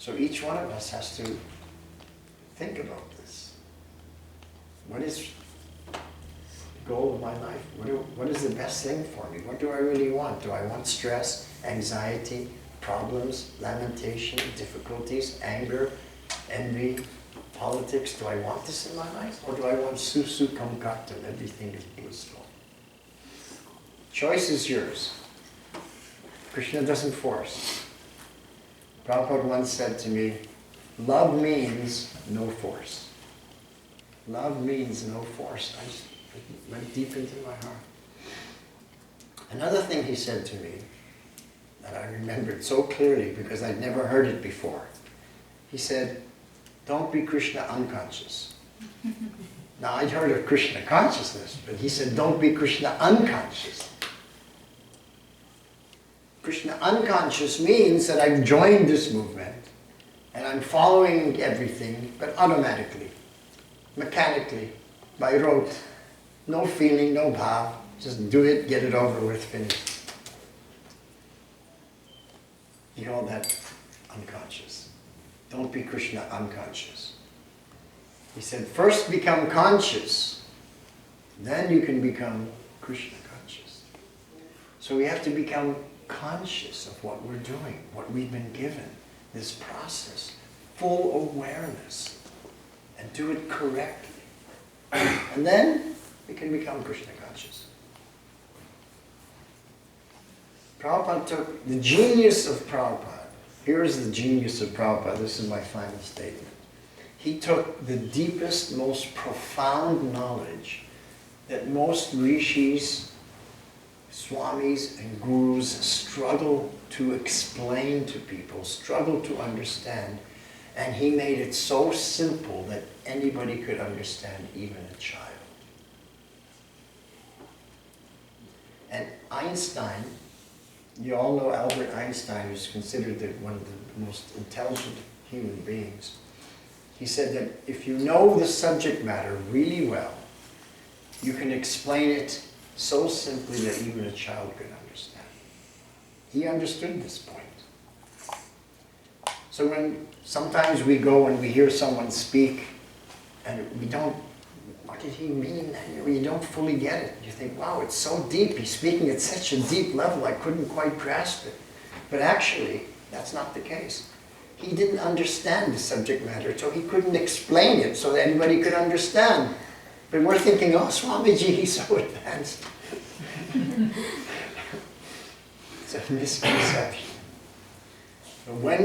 So each one of us has to think about this. What is the goal of my life? What is the best thing for me? What do I really want? Do I want stress, anxiety, problems, lamentation, difficulties, anger, envy, politics? Do I want this in my life? Or do I want susu kamkata, everything is blissful? Choice is yours. Krishna doesn't force. Prabhupada once said to me, love means no force. Love means no force. It went deep into my heart. Another thing he said to me that I remembered so clearly because I'd never heard it before. He said, don't be Krishna unconscious. Now I'd heard of Krishna consciousness, but he said, don't be Krishna unconscious. Krishna unconscious means that I've joined this movement and I'm following everything, but automatically, mechanically, by rote. No feeling, no bhav. Just do it, get it over with, finish. You call that unconscious. Don't be Krishna unconscious. He said, first become conscious, then you can become Krishna conscious. So we have to become conscious of what we're doing, what we've been given, this process, full awareness, and do it correctly. And then we can become Krishna conscious. Prabhupada took the genius of Prabhupada. Here's the genius of Prabhupada. This is my final statement. He took the deepest, most profound knowledge that most rishis, swamis, and gurus struggle to explain to people, struggle to understand, and he made it so simple that anybody could understand, even a child. And Einstein, you all know Albert Einstein, who's considered one of the most intelligent human beings. He said that if you know the subject matter really well, you can explain it so simply that even a child could understand. He understood this point. So when sometimes we go and we hear someone speak and we don't, what did he mean? And you don't fully get it. You think, wow, it's so deep. He's speaking at such a deep level, I couldn't quite grasp it. But actually, that's not the case. He didn't understand the subject matter, so he couldn't explain it so that anybody could understand. But we're thinking, oh, Swamiji, he's so advanced. It's a misconception. But when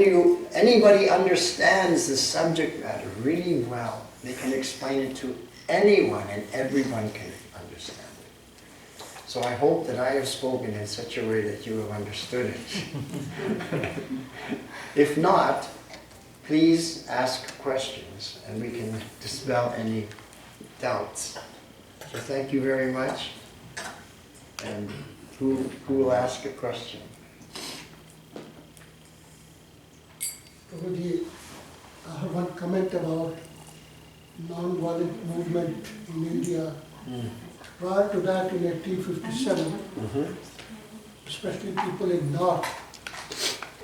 anybody understands the subject matter really well, they can explain it to anyone and everyone can understand it. So I hope that I have spoken in such a way that you have understood it. If not, please ask questions and we can dispel any doubts. So thank you very much. And who will ask a question? Prabhuji, I have one comment about non-violent movement in India. Prior to that, in 1857, especially people in North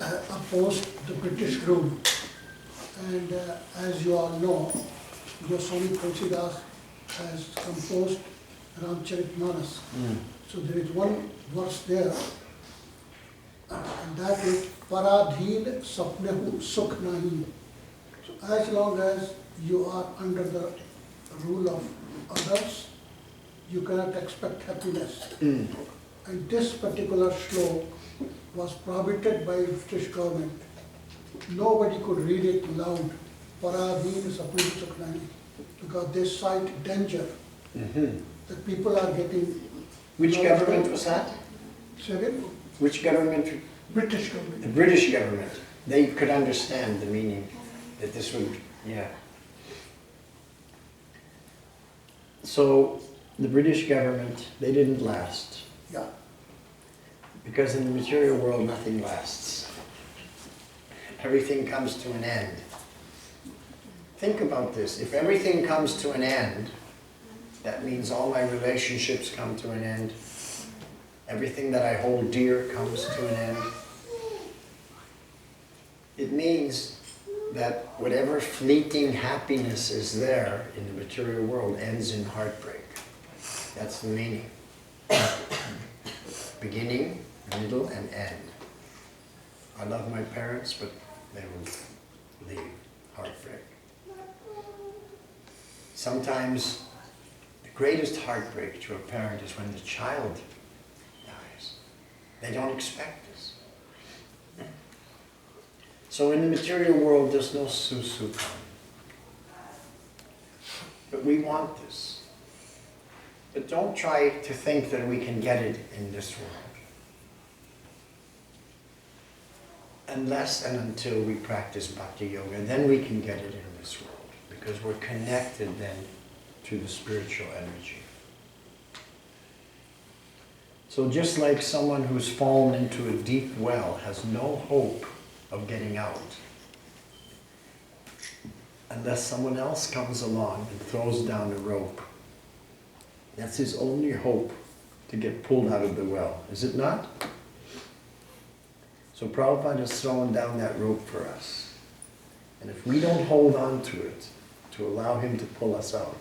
opposed the British rule. And as you all know, Goswami Tulsidas has composed Ramcharitmanas. So there is one verse there, and that is Paradheen Sapnehu Sukh Nahi. So as long as you are under the rule of others, you cannot expect happiness. And this particular shlok was prohibited by British government. Nobody could read it loud, Paradheen Sapnehu Sukh Nahi, because they cite danger. That people are getting... Which government was that? Second? Which government? British government. The British government. They could understand the meaning that this would, yeah. So the British government, they didn't last. Yeah. Because in the material world, nothing lasts. Everything comes to an end. Think about this. If everything comes to an end, that means all my relationships come to an end. Everything that I hold dear comes to an end. It means that whatever fleeting happiness is there in the material world ends in heartbreak. That's the meaning. Beginning, middle, and end. I love my parents, but they will leave. Heartbreak. Sometimes the greatest heartbreak to a parent is when the child dies. They don't expect this. So in the material world, there's no susukhan. But we want this. But don't try to think that we can get it in this world. Unless and until we practice bhakti yoga, then we can get it in this world. Because we're connected then to the spiritual energy. So just like someone who's fallen into a deep well has no hope of getting out, unless someone else comes along and throws down a rope. That's his only hope to get pulled out of the well, is it not? So Prabhupada has thrown down that rope for us. And if we don't hold on to it, to allow him to pull us out,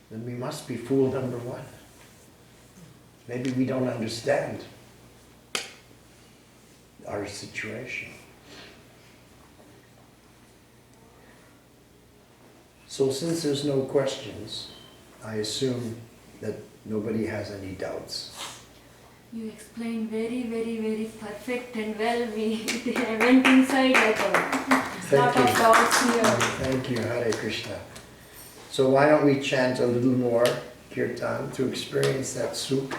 then we must be fool number one. Maybe we don't understand our situation. So since there's no questions, I assume that nobody has any doubts. You explained very, very, very perfect and well. I went inside like a lot of doubts here. Thank you, Hare Krishna. So why don't we chant a little more kirtan to experience that sukh